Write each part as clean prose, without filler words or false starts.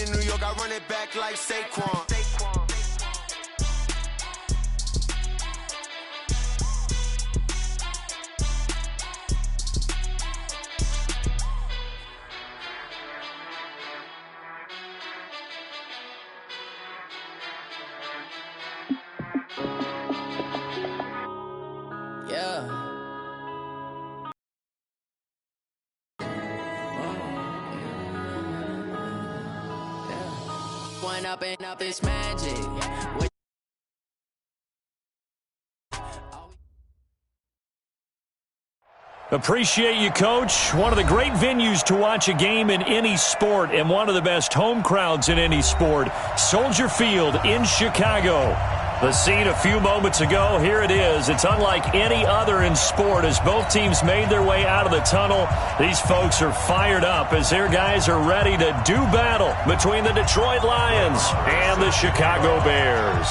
in New York, I run it back like Saquon. Up this magic. Appreciate you, Coach. One of the great venues to watch a game in any sport and one of the best home crowds in any sport. Soldier Field in Chicago. The scene a few moments ago, here it is. It's unlike any other in sport as both teams made their way out of the tunnel. These folks are fired up as their guys are ready to do battle between the Detroit Lions and the Chicago Bears.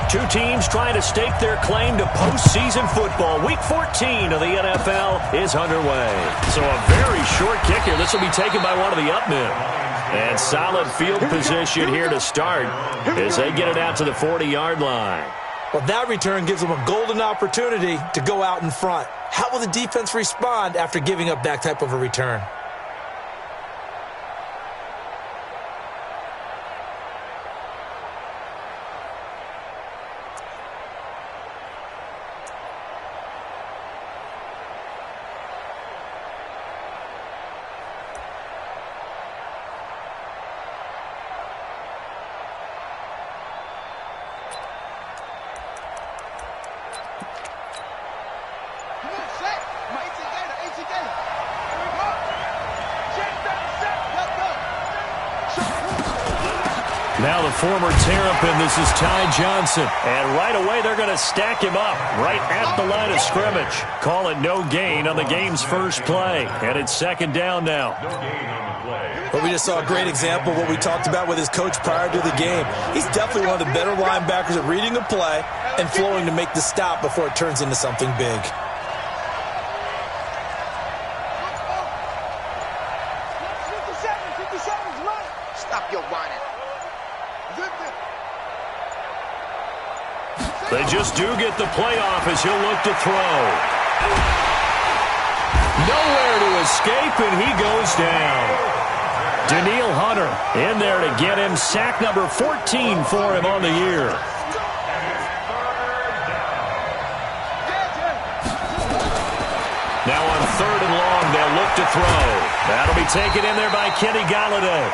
Two teams trying to stake their claim to postseason football. Week 14 of the NFL is underway. So a very short kick here. This will be taken by one of the up men. And solid field position here to start as they get it out to the 40-yard line. Well, that return gives them a golden opportunity to go out in front. How will the defense respond after giving up that type of a return? Now the former Terrapin, this is Ty Johnson. And right away they're going to stack him up right at the line of scrimmage. Call it no gain on the game's first play. And it's second down now. Well, we just saw a great example of what we talked about with his coach prior to the game. He's definitely one of the better linebackers at reading the play and flowing to make the stop before it turns into something big. They just do get the playoff as he'll look to throw. Nowhere to escape, and he goes down. Danielle Hunter in there to get him. Sack number 14 for him on the year. Now on 3rd and long, they'll look to throw. That'll be taken in there by Kenny Golladay.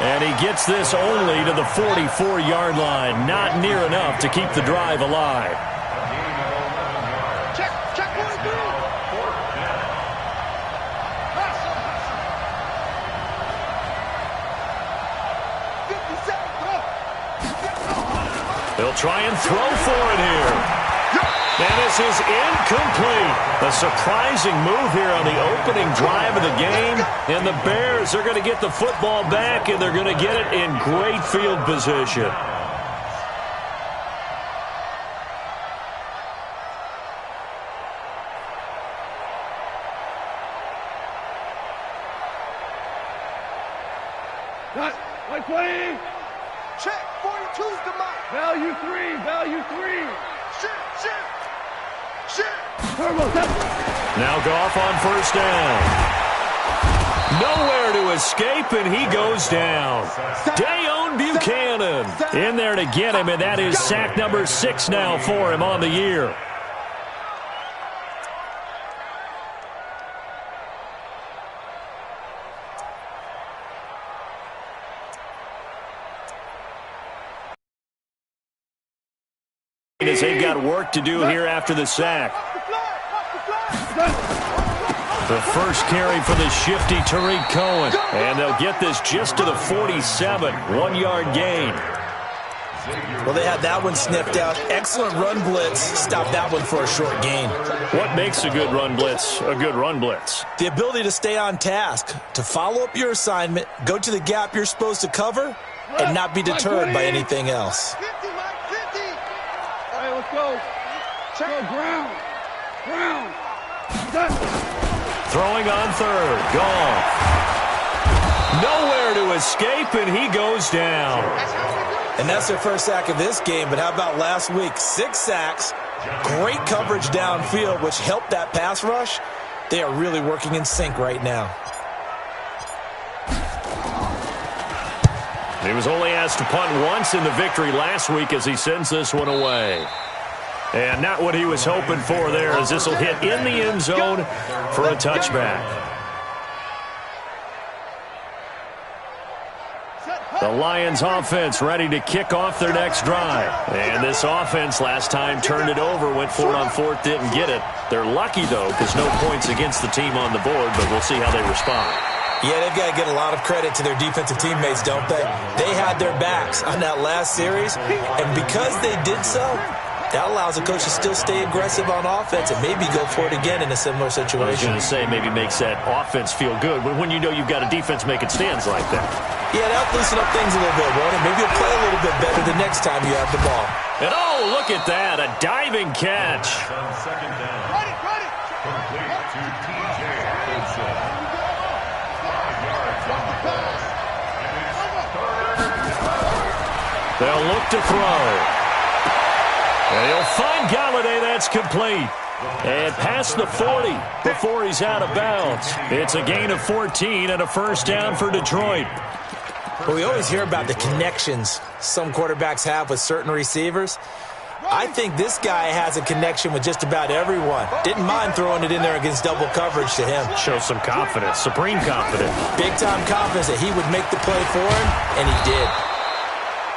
And he gets this only to the 44-yard line. Not near enough to keep the drive alive. They'll try and throw for it here. And this is incomplete. A surprising move here on the opening drive of the game. And the Bears are going to get the football back, and they're going to get it in great field position. Like play. Check. 42's the mark. Value 3. Value 3. Shit. Now Goff on first down. Nowhere to escape, and he goes down. Dayon Buchanan in there to get him, and that is sack number 6 now for him on the year. As they've got work to do here after the sack. The first carry for the shifty Tariq Cohen. And they'll get this just to the 47. 1-yard gain. Well, they had that one sniffed out. Excellent run blitz. Stop that one for a short gain. What makes a good run blitz a good run blitz? The ability to stay on task, to follow up your assignment, go to the gap you're supposed to cover, and not be deterred by anything else. Let's go. Go ground. Throwing on third. Gone. Nowhere to escape, and he goes down. And that's their first sack of this game, but how about last week? 6 sacks, great coverage downfield, which helped that pass rush. They are really working in sync right now. He was only asked to punt once in the victory last week as he sends this one away. And not what he was hoping for there, as this will hit in the end zone for a touchback. The Lions offense ready to kick off their next drive. And this offense last time turned it over, went for it on fourth, didn't get it. They're lucky, though, because no points against the team on the board, but we'll see how they respond. Yeah, they've got to get a lot of credit to their defensive teammates, don't they? They had their backs on that last series, and because they did so, that allows the coach to still stay aggressive on offense and maybe go for it again in a similar situation. I was going to say maybe makes that offense feel good when you know you've got a defense making stands like that. Yeah, that'll loosen up things a little bit, won't it? Maybe you'll play a little bit better the next time you have the ball. And oh, look at that, a diving catch. They'll look to throw. And he'll find Galladay. That's complete. And past the 40 before he's out of bounds. It's a gain of 14 and a first down for Detroit. Well, we always hear about the connections some quarterbacks have with certain receivers. I think this guy has a connection with just about everyone. Didn't mind throwing it in there against double coverage to him. Shows some confidence, supreme confidence. Big-time confidence that he would make the play for him, and he did.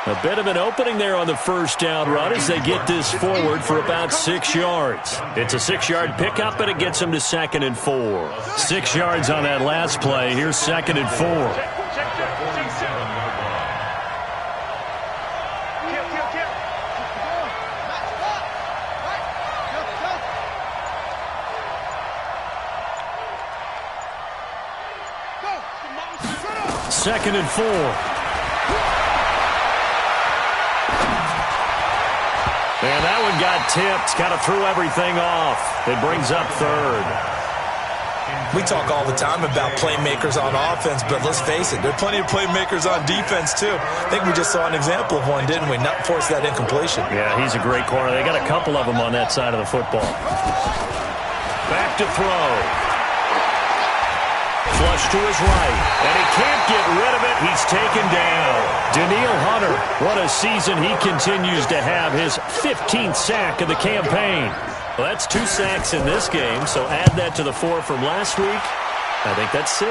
A bit of an opening there on the first down run as they get this forward for about 6 yards. It's a 6-yard pickup, and it gets them to 2nd and 4. 6 yards on that last play. Here's 2nd and 4. Second and 4. And that one got tipped. Kind of threw everything off. It brings up 3rd. We talk all the time about playmakers on offense, but let's face it, there are plenty of playmakers on defense, too. I think we just saw an example of one, didn't we? Not force that incompletion. Yeah, he's a great corner. They got a couple of them on that side of the football. Back to throw. Flush to his right, and he can't get rid of it. He's taken down. Danielle Hunter, what a season he continues to have, his 15th sack of the campaign. Well, that's 2 sacks in this game, so add that to the 4 from last week. I think that's 6.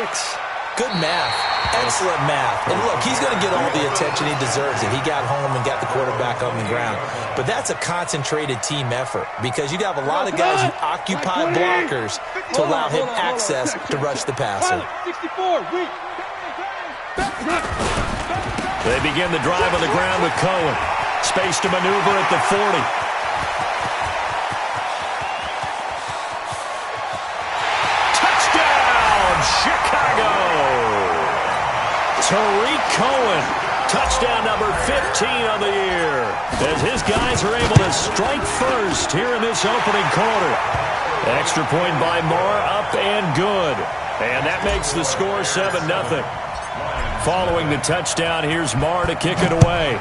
Good math. Excellent math. And look, he's going to get all the attention he deserves if he got home and got the quarterback on the ground. But that's a concentrated team effort because you have a lot of guys who occupy blockers to allow him access to rush the passer. They begin the drive on the ground with Cohen. Space to maneuver at the 40. Chicago. Tariq Cohen, touchdown number 15 on the year. As his guys are able to strike first here in this opening quarter. Extra point by Marr, up and good. And that makes the score 7-0. Following the touchdown, here's Marr to kick it away.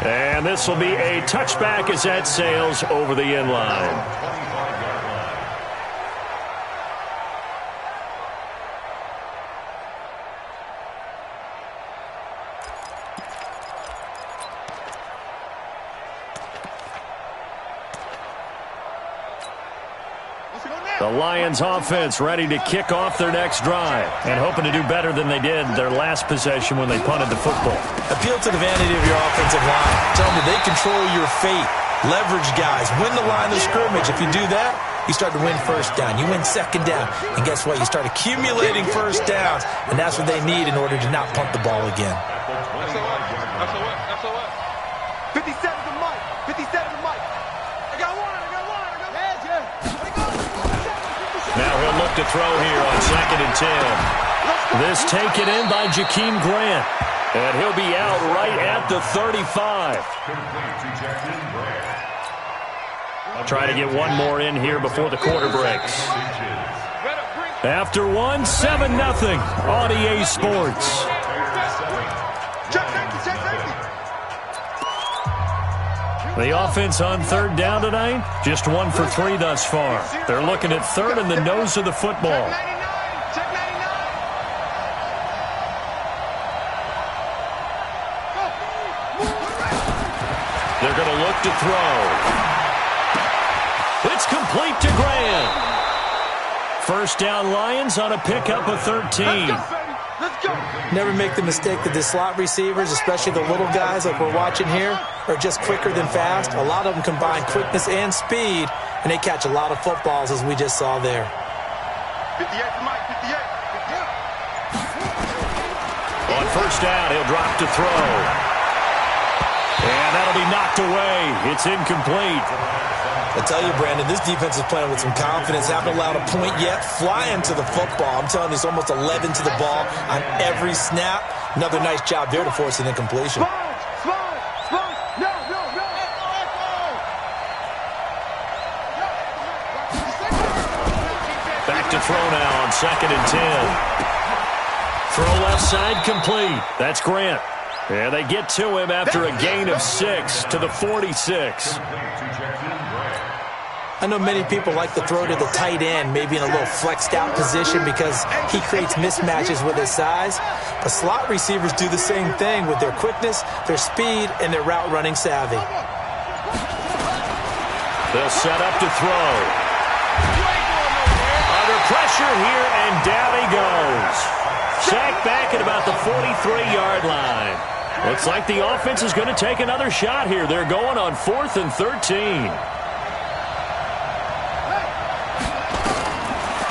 And this will be a touchback as that sails over the end line. The Lions offense ready to kick off their next drive and hoping to do better than they did their last possession when they punted the football. Appeal to the vanity of your offensive line. Tell them that they control your fate. Leverage guys. Win the line of scrimmage. If you do that, you start to win first down. You win second down. And guess what? You start accumulating first downs. And that's what they need in order to not punt the ball again. 57 to Mike. 57 to Mike. I got one. Now he'll look to throw here on 2nd and 10. This taken in by Jakeem Grant. And he'll be out right at the 35. Try to get one more in here before the quarter breaks. After one, 7-0 on EA Sports. The offense on third down tonight, just 1 for 3 thus far. They're looking at third in the nose of the football. They're going to look to throw. It's complete to Grant. First down Lions on a pickup of 13. Never make the mistake that the slot receivers, especially the little guys like we're watching here, are just quicker than fast. A lot of them combine quickness and speed, and they catch a lot of footballs, as we just saw there. 58 to Mike, 58. On first down, he'll drop to throw. And that'll be knocked away. It's incomplete. I tell you, Brandon, this defense is playing with some confidence. Haven't allowed a point yet. Flying to the football. I'm telling you, it's almost 11 to the ball on every snap. Another nice job there to force an incompletion. Back to throw now on 2nd and 10. Throw left side complete. That's Grant. And they get to him after a gain of 6 to the 46. I know many people like to throw to the tight end, maybe in a little flexed out position because he creates mismatches with his size. But slot receivers do the same thing with their quickness, their speed, and their route running savvy. They'll set up to throw. Under pressure here, and down he goes. Sacked back at about the 43-yard line. Looks like the offense is going to take another shot here. They're going on 4th and 13.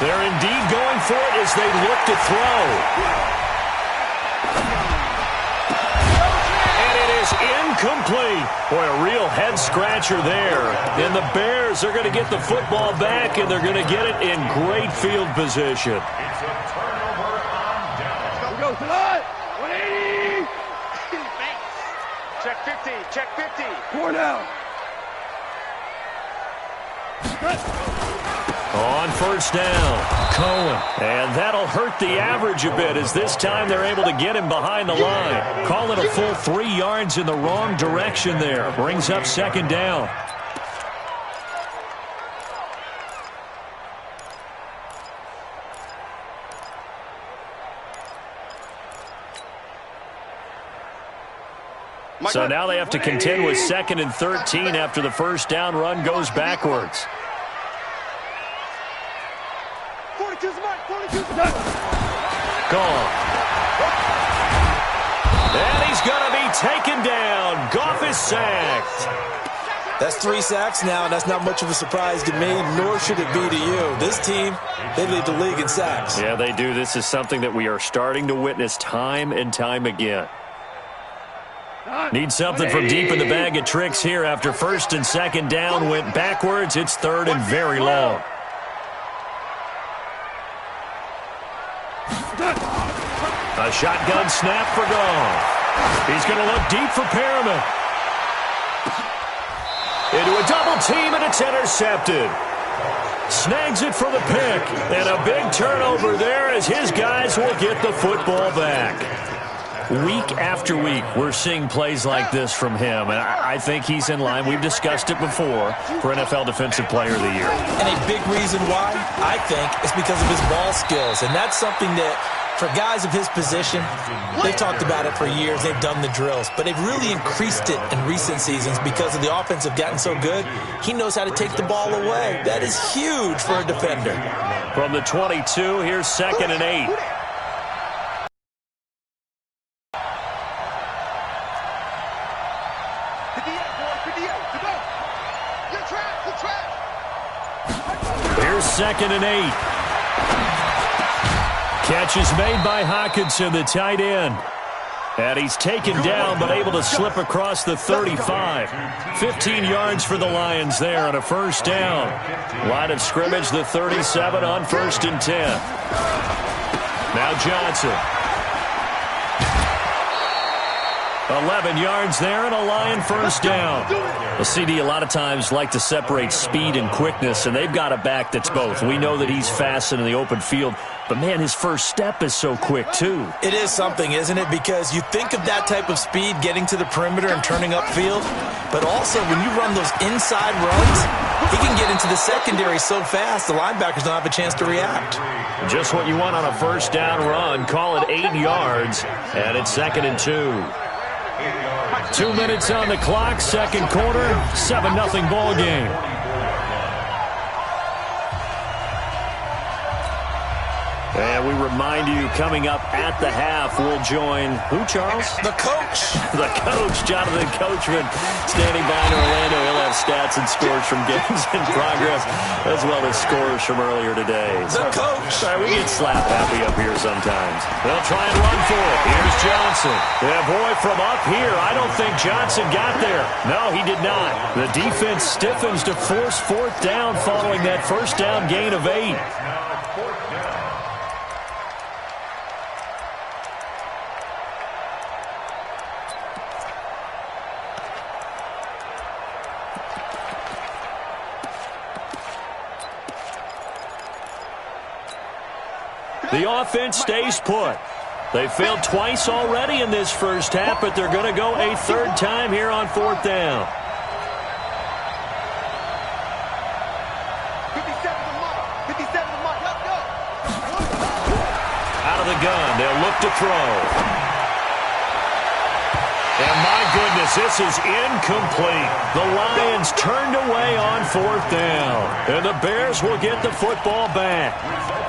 They're indeed going for it as they look to throw. And it is incomplete. Boy, a real head-scratcher there. And the Bears are going to get the football back, and they're going to get it in great field position. It's a turnover on down. Go, Tonight! 180! Check 50, check 50. 4 down. On first down, Cohen. And that'll hurt the average a bit as this time they're able to get him behind the line. Call it a full 3 yards in the wrong direction there. Brings up 2nd down. So now they have to contend with 2nd and 13 after the first down run goes backwards. 42's Mike, 42's Gone. And he's going to be taken down. Goff is sacked. That's 3 sacks now, and that's not much of a surprise to me, nor should it be to you. This team, they lead the league in sacks. Yeah, they do. This is something that we are starting to witness time and time again. Need something from deep in the bag of tricks here after 1st and 2nd down went backwards. It's 3rd and very long. A shotgun snap for Goff. He's going to look deep for Perriman. Into a double team, and it's intercepted. Snags it for the pick. And a big turnover there as his guys will get the football back. Week after week, we're seeing plays like this from him, and I think he's in line. We've discussed it before for NFL Defensive Player of the Year. And a big reason why, I think, is because of his ball skills. And that's something that, for guys of his position, they've talked about it for years. They've done the drills. But they've really increased it in recent seasons because of the offense have gotten so good. He knows how to take the ball away. That is huge for a defender. From the 22, here's 2nd and 8. Here's 2nd and 8. Catch is made by Hockenson, the tight end. And he's taken down, but able to slip across the 35. 15 yards for the Lions there on a first down. Line of scrimmage, the 37 on 1st and 10. Now Johnson. 11 yards there and a Lion first down. Well, CD, a lot of times like to separate speed and quickness, and they've got a back that's both. We know that he's fast in the open field, but, man, his first step is so quick, too. It is something, isn't it? Because you think of that type of speed getting to the perimeter and turning upfield, but also when you run those inside runs, he can get into the secondary so fast the linebackers don't have a chance to react. Just what you want on a first down run. Call it 8 yards, and it's 2nd and 2. 2 minutes on the clock, second quarter, 7-0 ball game. And we remind you, coming up at the half, we'll join who, Charles? The coach. The coach, Jonathan Coachman, standing by in Orlando. He'll have stats and scores from games in progress, as well as scores from earlier today. The coach. Sorry, we get slap happy up here sometimes. They'll try and run for it. Here's Johnson. Yeah, boy, from up here, I don't think Johnson got there. No, he did not. The defense stiffens to force 4th down following that first down gain of 8. The offense stays put. They failed twice already in this first half, but they're going to go a 3rd time here on 4th down. 57 to Mike. 57 to Mike. Let's go. Out of the gun, they'll look to throw. And my goodness, this is incomplete. The Lions turned away on 4th down. And the Bears will get the football back.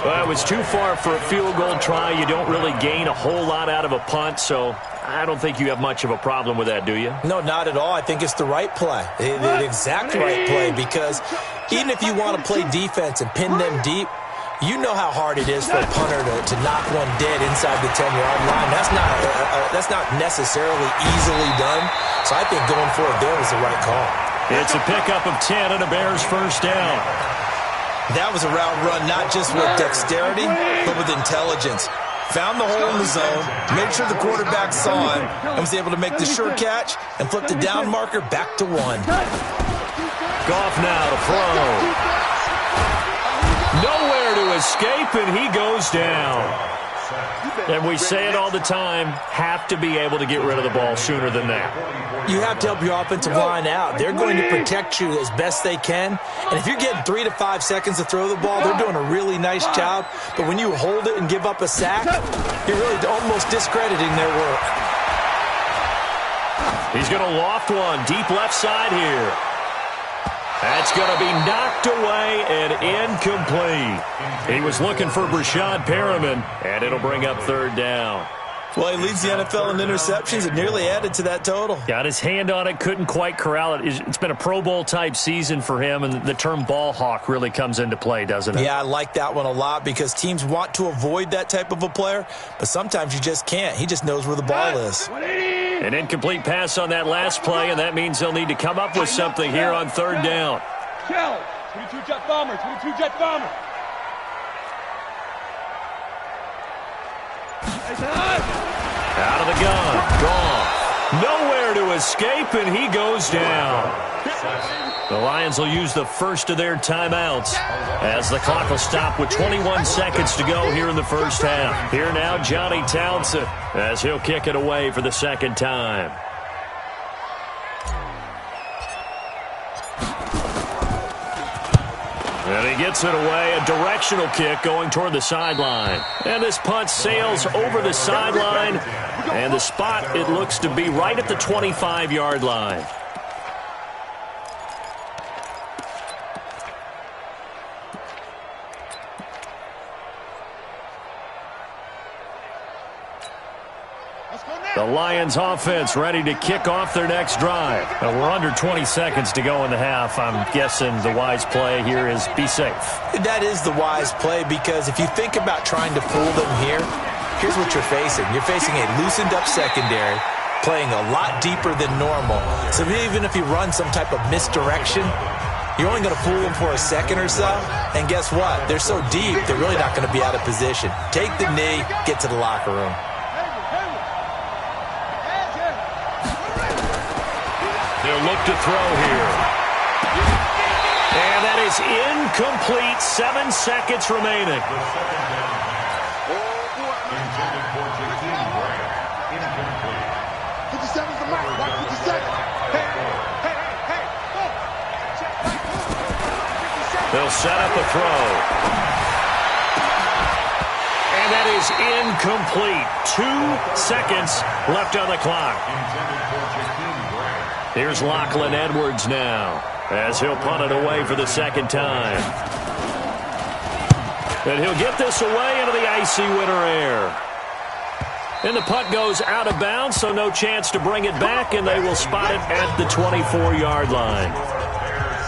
Well, it was too far for a field goal try. You don't really gain a whole lot out of a punt, so I don't think you have much of a problem with that, do you? No, not at all. I think it's the right play, the exact right play, because even if you want to play defense and pin them deep, you know how hard it is for a punter to knock one dead inside the 10-yard line. That's not necessarily easily done. So I think going for it there was the right call. It's a pickup of 10 and a Bears first down. That was a route run not just with dexterity, but with intelligence. Found the hole in the zone, made sure the quarterback saw it, and was able to make the sure catch and flip the down marker back to 1. Goff now to throw. Nowhere to escape, and he goes down. And we say it all the time, have to be able to get rid of the ball sooner than that. You have to help your offensive line out. They're going to protect you as best they can. And if you're getting 3 to 5 seconds to throw the ball, they're doing a really nice job. But when you hold it and give up a sack, you're really almost discrediting their work. He's going to loft one deep left side here. That's going to be knocked away and incomplete. He was looking for Brashad Perriman, and it'll bring up 3rd down. Well, he leads the NFL in interceptions and nearly added to that total. Got his hand on it, couldn't quite corral it. It's been a Pro Bowl-type season for him, and the term ball hawk really comes into play, doesn't it? Yeah, I like that one a lot because teams want to avoid that type of a player, but sometimes you just can't. He just knows where the ball is. An incomplete pass on that last play, and that means they'll need to come up with something here on 3rd down. 22 jet bomber, 22 jet bomber. Out of the gun, gone. Nowhere to escape, and he goes down. The Lions will use the first of their timeouts as the clock will stop with 21 seconds to go here in the first half. Here now, Johnny Townsend, as he'll kick it away for the 2nd time. And he gets it away, a directional kick going toward the sideline. And this punt sails over the sideline, and the spot, it looks to be right at the 25-yard line. The Lions offense ready to kick off their next drive. We're under 20 seconds to go in the half. I'm guessing the wise play here is be safe. That is the wise play because if you think about trying to fool them here, here's what you're facing. You're facing a loosened up secondary, playing a lot deeper than normal. So even if you run some type of misdirection, you're only going to fool them for a second or so. And guess what? They're so deep, they're really not going to be out of position. Take the knee, get to the locker room. He'll look to throw here. And that is incomplete. 7 seconds remaining. They'll set up a throw. And that is incomplete. 2 seconds left on the clock. Here's Lachlan Edwards now, as he'll punt it away for the second time. And he'll get this away into the icy winter air. And the punt goes out of bounds, so no chance to bring it back, and they will spot it at the 24-yard line.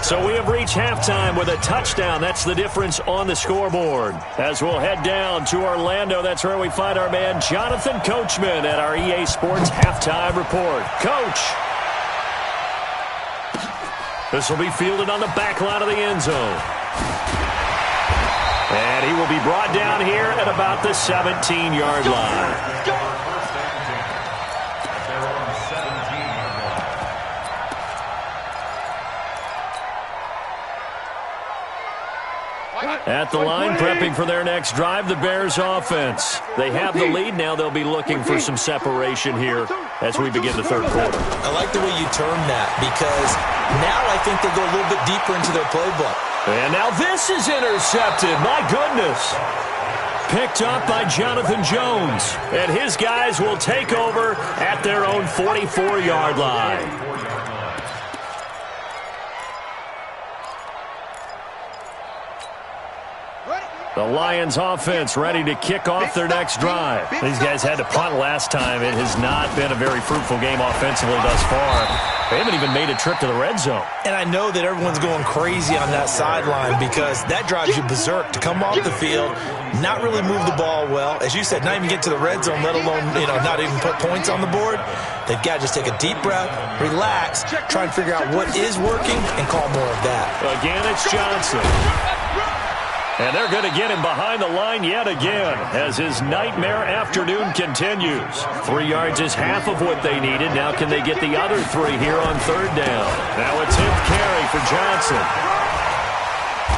So we have reached halftime with a touchdown. That's the difference on the scoreboard. As we'll head down to Orlando, that's where we find our man Jonathan Coachman at our EA Sports Halftime Report. Coach. This will be fielded on the back line of the end zone. And he will be brought down here at about the 17-yard line. At the line, prepping for their next drive, the Bears offense. They have the lead. Now they'll be looking for some separation here as we begin the third quarter. I like the way you termed that, because now I think they go a little bit deeper into their playbook. And now this is intercepted. My goodness. Picked up by Jonathan Jones. And his guys will take over at their own 44-yard line. The Lions offense ready to kick off their next drive. These guys had to punt last time. It has not been a very fruitful game offensively thus far. They haven't even made a trip to the red zone. And I know that everyone's going crazy on that sideline because that drives you berserk to come off the field, not really move the ball well. As you said, not even get to the red zone, let alone, not even put points on the board. They've got to just take a deep breath, relax, try and figure out what is working, and call more of that. Again, it's Johnson. And they're going to get him behind the line yet again as his nightmare afternoon continues. 3 yards is half of what they needed. Now can they get the other 3 here on third down? Now a 10th carry for Johnson.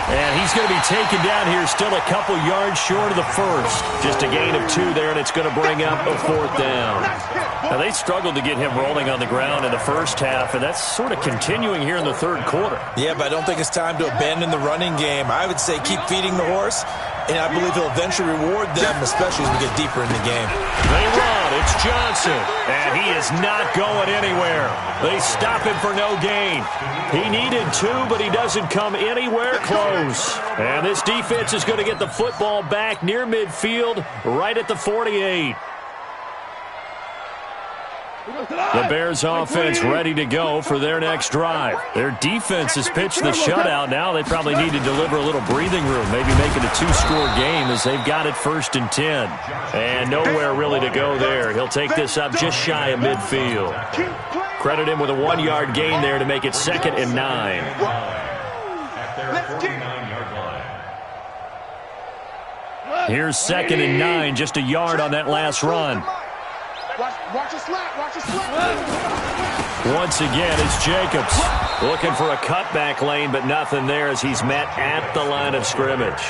And he's going to be taken down here still a couple yards short of the first. Just a gain of 2 there, and it's going to bring up a 4th down. Now, they struggled to get him rolling on the ground in the first half, and that's sort of continuing here in the third quarter. Yeah, but I don't think it's time to abandon the running game. I would say keep feeding the horse, and I believe he'll eventually reward them, especially as we get deeper in the game. They run. It's Johnson, and he is not going anywhere. They stop him for no gain. He needed 2, but he doesn't come anywhere close. And this defense is going to get the football back near midfield, right at the 48. The Bears offense ready to go for their next drive. Their defense has pitched the shutout. Now they probably need to deliver a little breathing room, maybe make it a 2-score game as they've got it 1st and 10. And nowhere really to go there. He'll take this up just shy of midfield. Credit him with a 1-yard gain there to make it 2nd and 9. Here's 2nd and 9, just a yard on that last run. Watch a slap, watch a slap. Once again, it's Jacobs looking for a cutback lane, but nothing there as he's met at the line of scrimmage.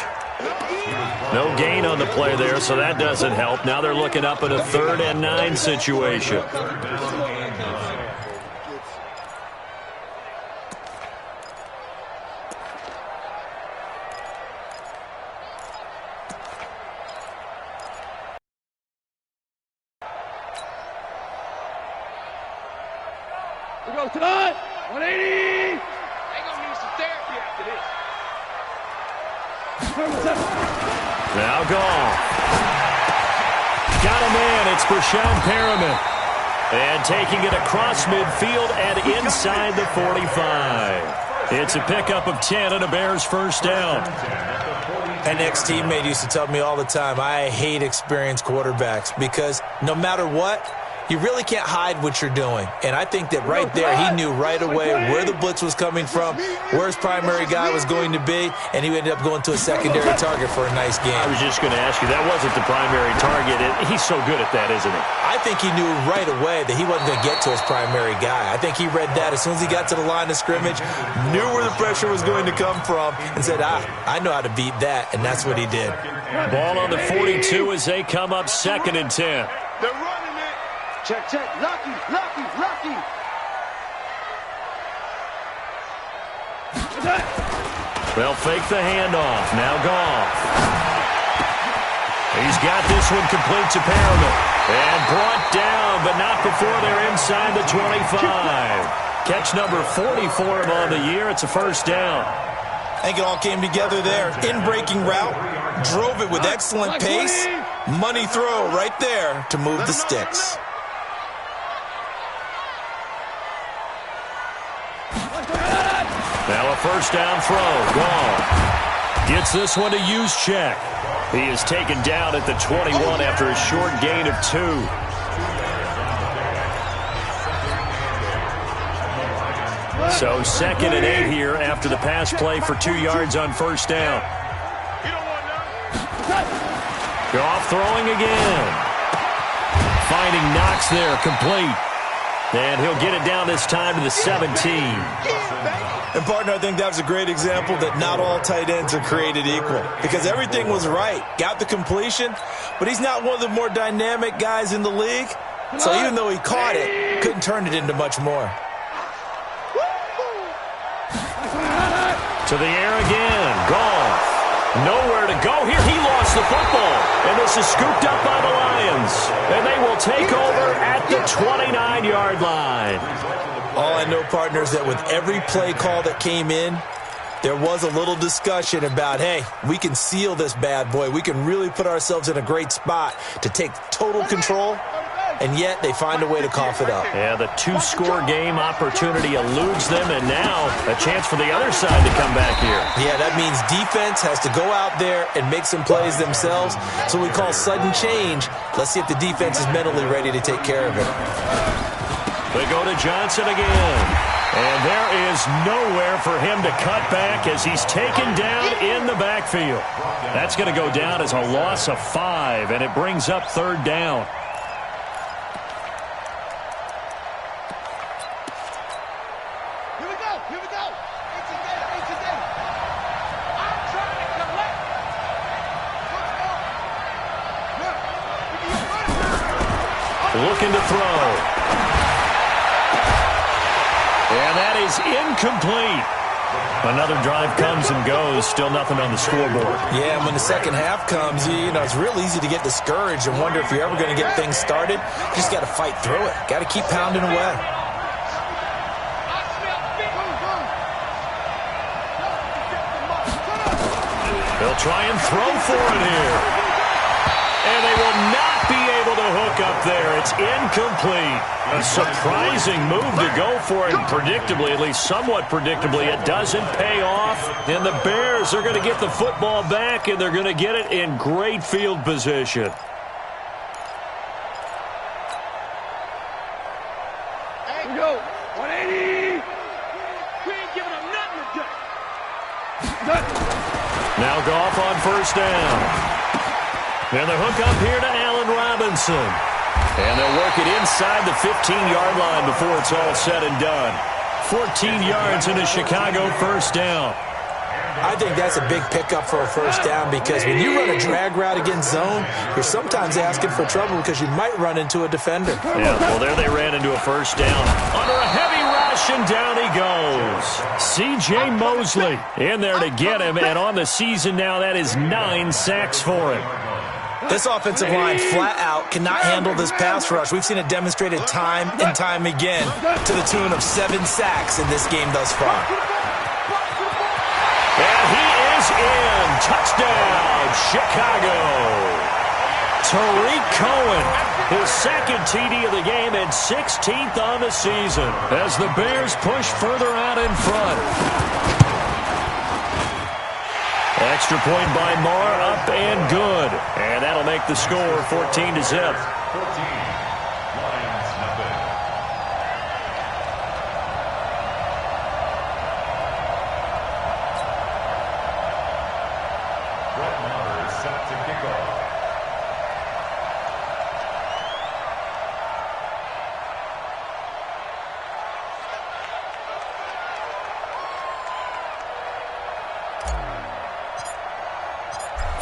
No gain on the play there, so that doesn't help. Now they're looking up at a 3rd and 9 situation. We go tonight. 180. They gonna need some therapy after this. Now gone. Got a man. It's Brashon Perriman. And taking it across midfield and inside the 45. It's a pickup of 10 and a Bears first down. An ex-teammate used to tell me all the time, I hate experienced quarterbacks because no matter what, You really can't hide what you're doing. And I think that right there, he knew right away where the blitz was coming from, where his primary guy was going to be, and he ended up going to a secondary target for a nice game. I was just going to ask you, that wasn't the primary target. He's so good at that, isn't he? I think he knew right away that he wasn't going to get to his primary guy. I think he read that as soon as he got to the line of scrimmage, knew where the pressure was going to come from, and said, I know how to beat that, and that's what he did. Ball on the 42 as they come up 2nd and 10. They're running it. Check, check. Lucky. They'll fake the handoff. Now Goff. He's got this one complete to Perriman. And brought down, but not before they're inside the 25. Catch number 40 for him on the year. It's a first down. I think it all came together there. In-breaking route, drove it with excellent pace. Money throw right there to move the sticks. Now a first down throw. Goff gets this one to Juszczyk. He is taken down at the 21 after a short gain of 2. So 2nd and 8 here after the pass play for 2 yards on first down. Goff throwing again. Finding Knox there, complete. And he'll get it down this time to the 17. And, partner, I think that was a great example that not all tight ends are created equal. Because everything was right. Got the completion, but he's not one of the more dynamic guys in the league. So even though he caught it, couldn't turn it into much more. To the air again. Goff. Nowhere to go here. He lost the football. And this is scooped up by the Lions. And they will take over at the 29-yard line. All I know, partner, is that with every play call that came in, there was a little discussion about, hey, we can seal this bad boy. We can really put ourselves in a great spot to take total control. And yet they find a way to cough it up. Yeah, the 2-score game opportunity eludes them, and now a chance for the other side to come back here. Yeah, that means defense has to go out there and make some plays themselves. So we call sudden change. Let's see if the defense is mentally ready to take care of it. They go to Johnson again. And there is nowhere for him to cut back as he's taken down in the backfield. That's going to go down as a loss of 5, and it brings up 3rd down. Looking to throw. And that is incomplete. Another drive comes and goes. Still nothing on the scoreboard. Yeah, and when the second half comes, you know, it's real easy to get discouraged and wonder if you're ever going to get things started. You just got to fight through it. Got to keep pounding away. They'll try and throw for it here. And they will not be able to hook up there. It's incomplete. A surprising move to go for it. Predictably, at least somewhat predictably, it doesn't pay off. And the Bears are going to get the football back, and they're going to get it in great field position. Here we go. 180. We ain't giving them nothing to do. Now Goff on first down. And the hook up here to Allen Robinson. And they'll work it inside the 15-yard line before it's all said and done. 14 yards in a Chicago first down. I think that's a big pickup for a first down because when you run a drag route against zone, you're sometimes asking for trouble because you might run into a defender. Yeah, well, there they ran into a first down. Under a heavy rush, and down he goes. C.J. Mosley in there to get him, and on the season now, that is 9 sacks for him. This offensive line flat out cannot handle this pass rush. We've seen it demonstrated time and time again to the tune of 7 sacks in this game thus far. And he is in. Touchdown, Chicago. Tariq Cohen, his second TD of the game and 16th on the season as the Bears push further out in front. Extra point by Marr, up and good. And that'll make the score 14-0.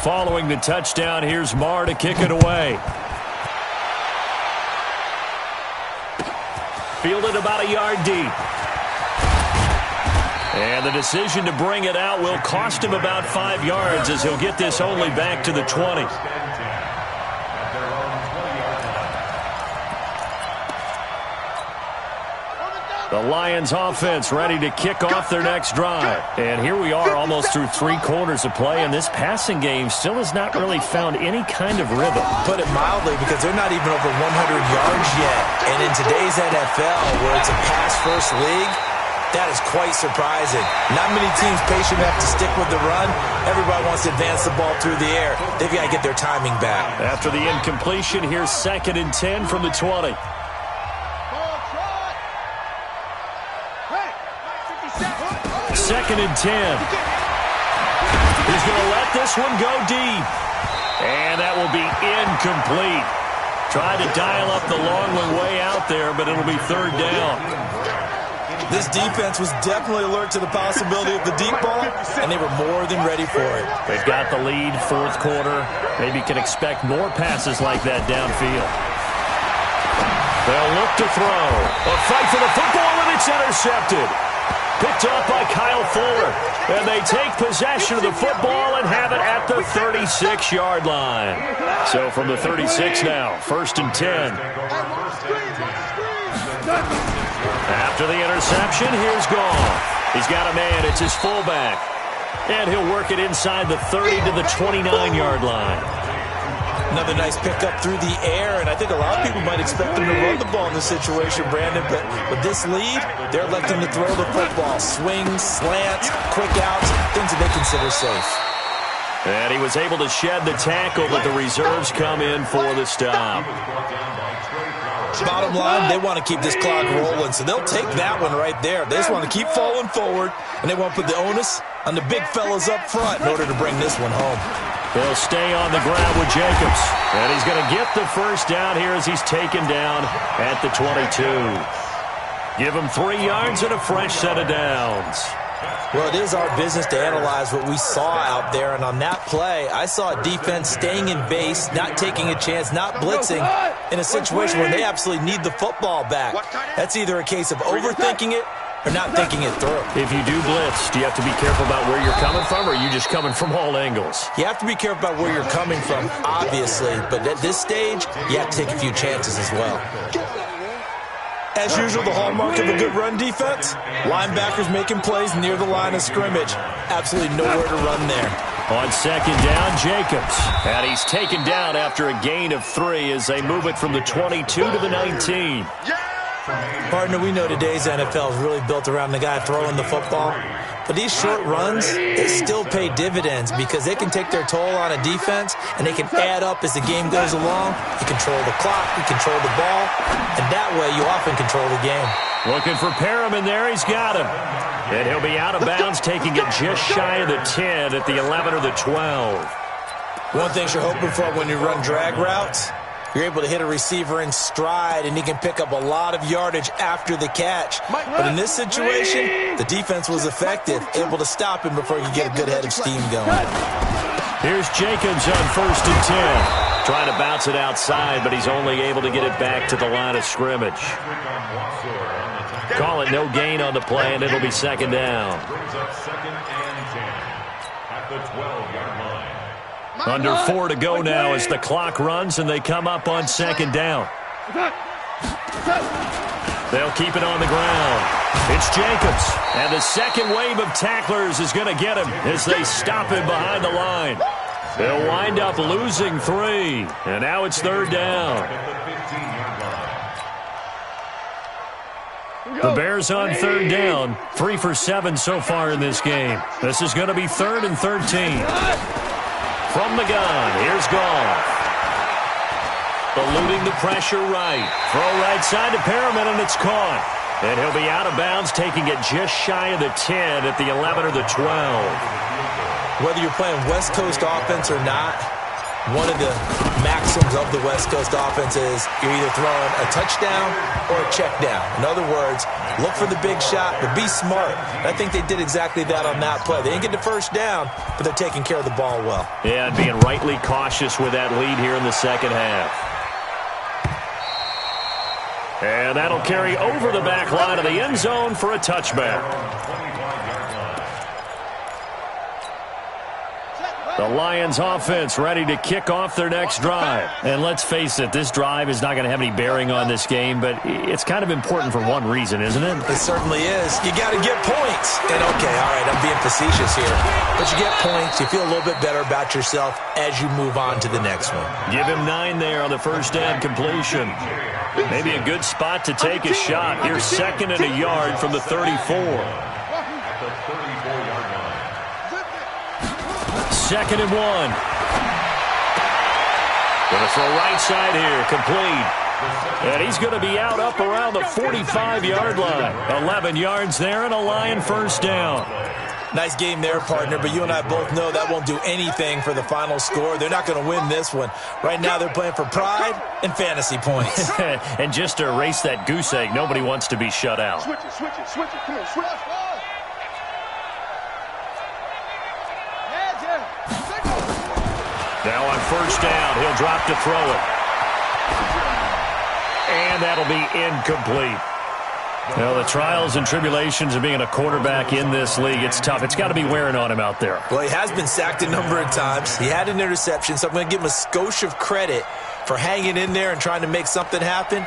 Following the touchdown, here's Marr to kick it away. Fielded about a yard deep. And the decision to bring it out will cost him about 5 yards as he'll get this only back to the 20. The Lions offense ready to kick off their next drive. And here we are almost through 3 quarters of play, and this passing game still has not really found any kind of rhythm. Put it mildly, because they're not even over 100 yards yet. And in today's NFL, where it's a pass-first league, that is quite surprising. Not many teams patient enough to stick with the run. Everybody wants to advance the ball through the air. They've got to get their timing back. After the incompletion, here's 2nd and 10 from the 20. Second and 10. He's going to let this one go deep. And that will be incomplete. Tried to dial up the long one way out there, but it'll be 3rd down. This defense was definitely alert to the possibility of the deep ball, and they were more than ready for it. They've got the lead, 4th quarter. Maybe can expect more passes like that downfield. They'll look to throw. A fight for the football, and it's intercepted. Picked up by Kyle Fuller. And they take possession of the football and have it at the 36-yard line. So from the 36 now, 1st and 10. After the interception, here's Goff. He's got a man. It's his fullback. And he'll work it inside the 30 to the 29-yard line. Another nice pickup through the air, and I think a lot of people might expect them to run the ball in this situation, Brandon, but with this lead, they're electing to throw the football. Swings, slants, quick outs, things that they consider safe. And he was able to shed the tackle, but the reserves come in for the stop. Bottom line, they want to keep this clock rolling, so they'll take that one right there. They just want to keep falling forward, and they want to put the onus on the big fellas up front in order to bring this one home. He'll stay on the ground with Jacobs. And he's going to get the 1st down here as he's taken down at the 22. Give him 3 yards and a fresh set of downs. Well, it is our business to analyze what we saw out there. And on that play, I saw a defense staying in base, not taking a chance, not blitzing in a situation where they absolutely need the football back. That's either a case of overthinking it or not thinking it through. If you do blitz, do you have to be careful about where you're coming from, or are you just coming from all angles? You have to be careful about where you're coming from, obviously, but at this stage, you have to take a few chances as well. As usual, the hallmark of a good run defense, linebackers making plays near the line of scrimmage. Absolutely nowhere to run there. On 2nd down, Jacobs. And he's taken down after a gain of 3 as they move it from the 22 to the 19. Partner, we know today's NFL is really built around the guy throwing the football. But these short runs, they still pay dividends because they can take their toll on a defense and they can add up as the game goes along. You control the clock, you control the ball, and that way you often control the game. Looking for Perriman there. He's got him. And he'll be out of bounds, taking it just shy of the 10 at the 11 or the 12. One thing you're hoping for when you run drag routes, you're able to hit a receiver in stride, and he can pick up a lot of yardage after the catch. But in this situation, the defense was effective, able to stop him before he could get a good head of steam going. Here's Jacobs on 1st and 10. Trying to bounce it outside, but he's only able to get it back to the line of scrimmage. Call it no gain on the play, and it'll be 2nd down. Under 4 to go now as the clock runs, and they come up on 2nd down. They'll keep it on the ground. It's Jacobs, and the second wave of tacklers is going to get him as they stop him behind the line. They'll wind up losing 3, and now it's 3rd down. The Bears on 3rd down, 3 for 7 so far in this game. This is going to be 3rd and 13. From the gun, here's Goff. Eluding the pressure right. Throw right side to Perriman, and it's caught. And he'll be out of bounds, taking it just shy of the 10 at the 11 or the 12. Whether you're playing West Coast offense or not, One of the maxims of the West Coast offense is you're either throwing a touchdown or a check down. In other words, look for the big shot, but be smart. I think they did exactly that on that play. They didn't get the first down, but they're taking care of the ball well. Yeah, and being rightly cautious with that lead here in the second half. And that'll carry over the back line of the end zone for a touchback. The Lions offense ready to kick off their next drive. And let's face it, this drive is not going to have any bearing on this game, but it's kind of important for one reason, isn't it? It certainly is. You got to get points. And okay, all right, I'm being facetious here. But you get points, you feel a little bit better about yourself as you move on to the next one. Give him 9 there on the first down completion. Maybe a good spot to take a shot. Here's 2nd and a yard from the 34. 2nd and 1. Gonna throw right side here, complete. And he's going to be out up around the 45-yard line. 11 yards there and a Lion first down. Nice game there, partner, but you and I both know that won't do anything for the final score. They're not going to win this one. Right now they're playing for pride and fantasy points. And just to erase that goose egg, nobody wants to be shut out. Switch it, switch it, switch it. Come on, switch it. Now on first down, he'll drop to throw it. And that'll be incomplete. Well, the trials and tribulations of being a quarterback in this league, it's tough. It's got to be wearing on him out there. Well, he has been sacked a number of times. He had an interception, so I'm going to give him a skosh of credit for hanging in there and trying to make something happen,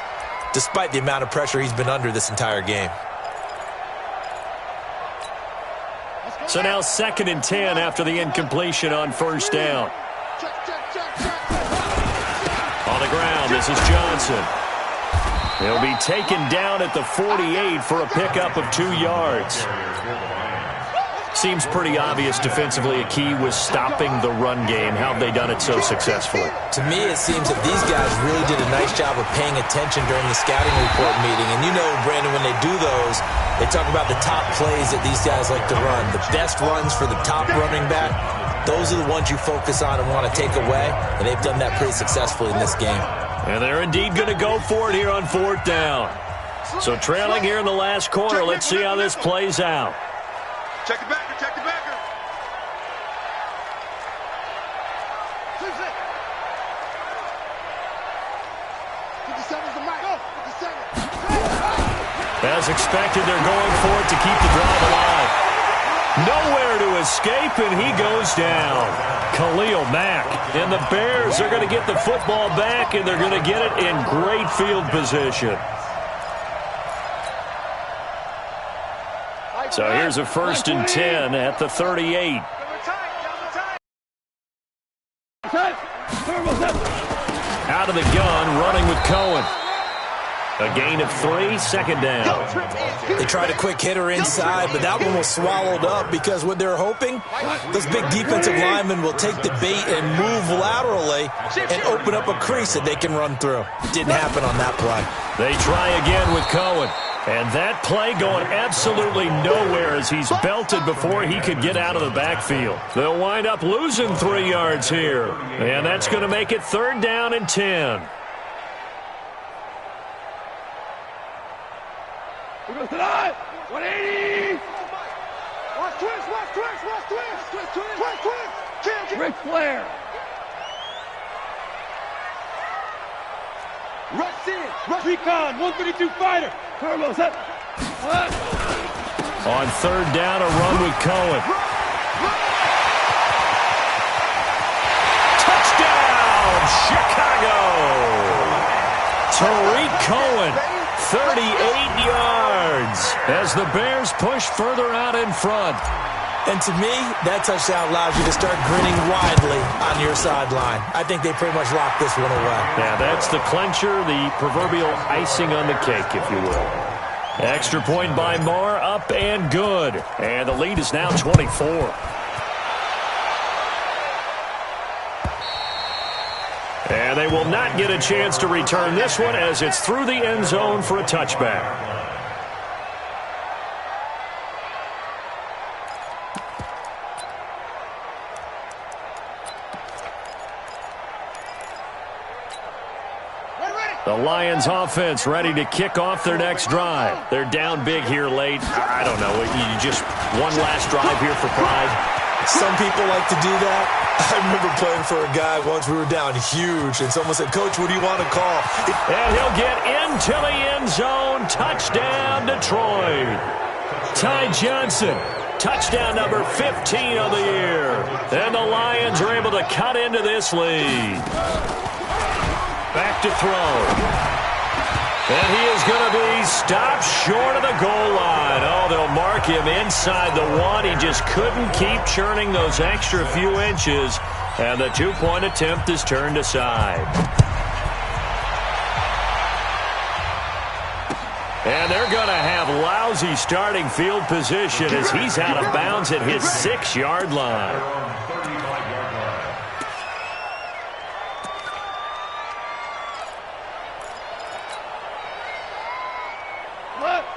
despite the amount of pressure he's been under this entire game. So now 2nd and 10 after the incompletion on first down. On the ground, this is Johnson. He'll be taken down at the 48 for a pickup of 2 yards. Seems pretty obvious defensively a key was stopping the run game. How have they done it so successfully? To me, it seems that these guys really did a nice job of paying attention during the scouting report meeting. And you know, Brandon, when they do those, they talk about the top plays that these guys like to run. The best runs for the top running back, those are the ones you focus on and want to take away. And they've done that pretty successfully in this game. And they're indeed going to go for it here on 4th down. So trailing here in the last quarter, let's see how this plays out. Check the backer, check the backer. As expected, they're going for it to keep the drive alive. Nowhere to escape, and he goes down. Khalil Mack. And the Bears are going to get the football back, and they're going to get it in great field position. So here's a 1st and 10 at the 38. Out of the gun, running with Cohen. A gain of 3, 2nd down. They tried a quick hitter inside, but that one was swallowed up because what they're hoping, those big defensive linemen will take the bait and move laterally and open up a crease that they can run through. Didn't happen on that play. They try again with Cohen. And that play going absolutely nowhere as he's belted before he could get out of the backfield. They'll wind up losing 3 yards here. And that's going to make it 3rd down and 10. Here goes tonight. 180. Watch twist, watch twist, watch twist. Twist, twist, twist, twist. Ric Flair. Rush in. Rush. Recon, 132 fighter. Carlos up. On 3rd down, a run with Cohen. Touchdown, Chicago. Tariq Cohen, 38 yards as the Bears push further out in front. And to me, that touchdown allows you to start grinning widely on your sideline. I think they pretty much locked this one away. Yeah, that's the clincher, the proverbial icing on the cake, if you will. Extra point by Marr, up and good. And the lead is now 24. And they will not get a chance to return this one as it's through the end zone for a touchback. The Lions offense ready to kick off their next drive. They're down big here late. I don't know. You just one last drive here for pride. Some people like to do that. I remember playing for a guy once. We were down huge, and someone said, "Coach, what do you want to call?" And he'll get into the end zone. Touchdown, Detroit. Ty Johnson, touchdown number 15 of the year. And the Lions are able to cut into this lead. Back to throw. And he is going to be stopped short of the goal line. Oh, they'll mark him inside the one. He just couldn't keep churning those extra few inches. And the two-point attempt is turned aside. And they're going to have lousy starting field position as he's out of bounds at his 6-yard line.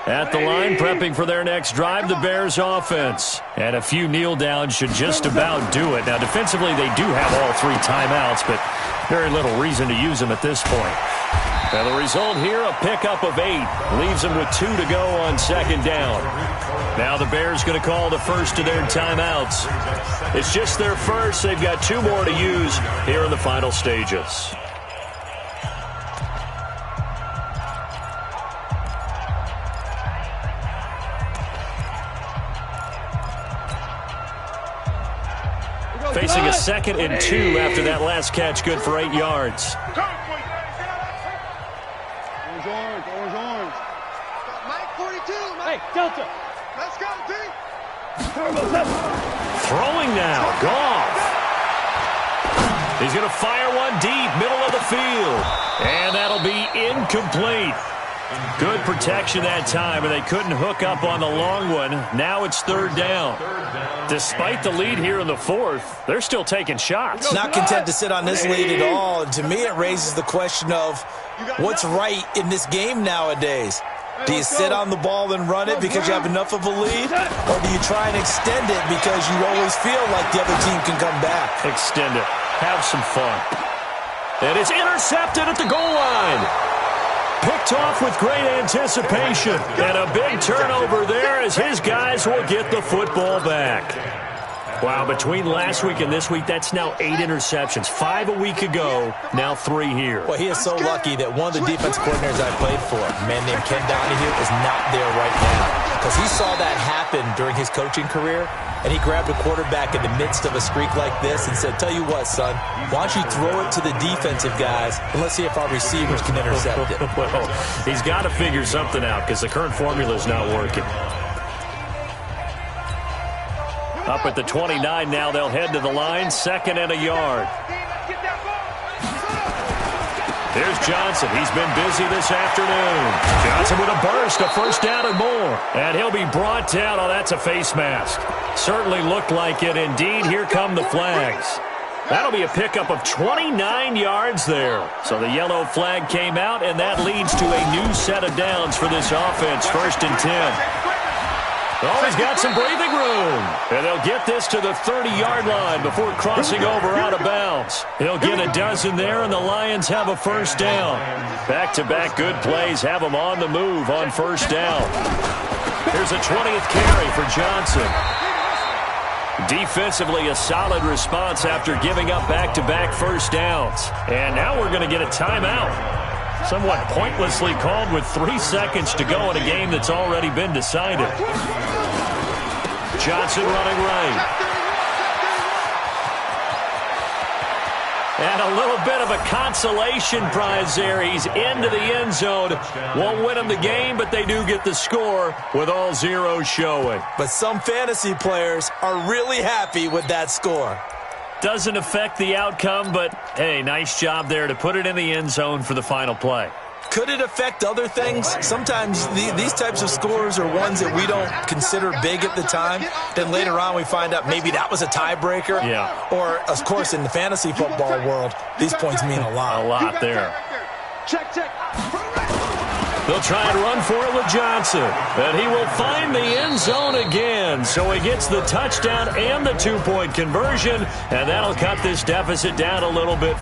At the line, prepping for their next drive, the Bears offense. And a few kneel downs should just about do it. Now, defensively, they do have all 3 timeouts, but very little reason to use them at this point. And the result here, a pickup of 8. Leaves them with 2 to go on second down. Now the Bears going to call the first of their timeouts. It's just their first. They've got 2 more to use here in the final stages. Facing a 2nd and 2 after that last catch, good for 8 yards. Orange. Mike 42, Mike. Hey, Delta. Let's go, D. Throwing now, Goff. He's going to fire one deep, middle of the field. And that'll be incomplete. Good protection that time, and they couldn't hook up on the long one. Now it's 3rd down. Despite the lead here in the 4th, they're still taking shots. Not content to sit on this lead at all. And to me, it raises the question of what's right in this game nowadays. Do you sit on the ball and run it because you have enough of a lead? Or do you try and extend it because you always feel like the other team can come back? Extend it. Have some fun. And it's intercepted at the goal line. Picked off with great anticipation. And a big turnover there as his guys will get the football back. Wow, between last week and this week, that's now 8 interceptions. 5 a week ago, now 3 here. Well, he is so lucky that one of the defense coordinators I played for, a man named Ken Donahue, is not there right now. Because he saw that happen during his coaching career, and he grabbed a quarterback in the midst of a streak like this and said, "Tell you what, son, why don't you throw it to the defensive guys, and let's see if our receivers can intercept it." Well, he's got to figure something out because the current formula is not working. Up at the 29 now, they'll head to the line, 2nd and a yard. There's Johnson. He's been busy this afternoon. Johnson with a burst, a 1st down and more. And he'll be brought down. Oh, that's a face mask. Certainly looked like it. Indeed, here come the flags. That'll be a pickup of 29 yards there. So the yellow flag came out, and that leads to a new set of downs for this offense, 1st and 10. Oh, he's got some breathing room. And they'll get this to the 30-yard line before crossing over out of bounds. He'll get a dozen there, and the Lions have a 1st down. Back-to-back good plays have them on the move on 1st down. Here's a 20th carry for Johnson. Defensively, a solid response after giving up back-to-back 1st downs. And now we're going to get a timeout. Somewhat pointlessly called with 3 seconds to go in a game that's already been decided. Johnson running right. And a little bit of a consolation prize there. He's into the end zone. Won't win them the game, but they do get the score with all zeros showing. But some fantasy players are really happy with that score. Doesn't affect the outcome, but, hey, nice job there to put it in the end zone for the final play. Could it affect other things? Sometimes these types of scores are ones that we don't consider big at the time. Then later on we find out maybe that was a tiebreaker. Yeah. Or, of course, in the fantasy football world, these points mean a lot. A lot there. Check. They'll try and run for it with Johnson. And he will find the end zone again. So he gets the touchdown and the 2-point conversion. And that'll cut this deficit down a little bit.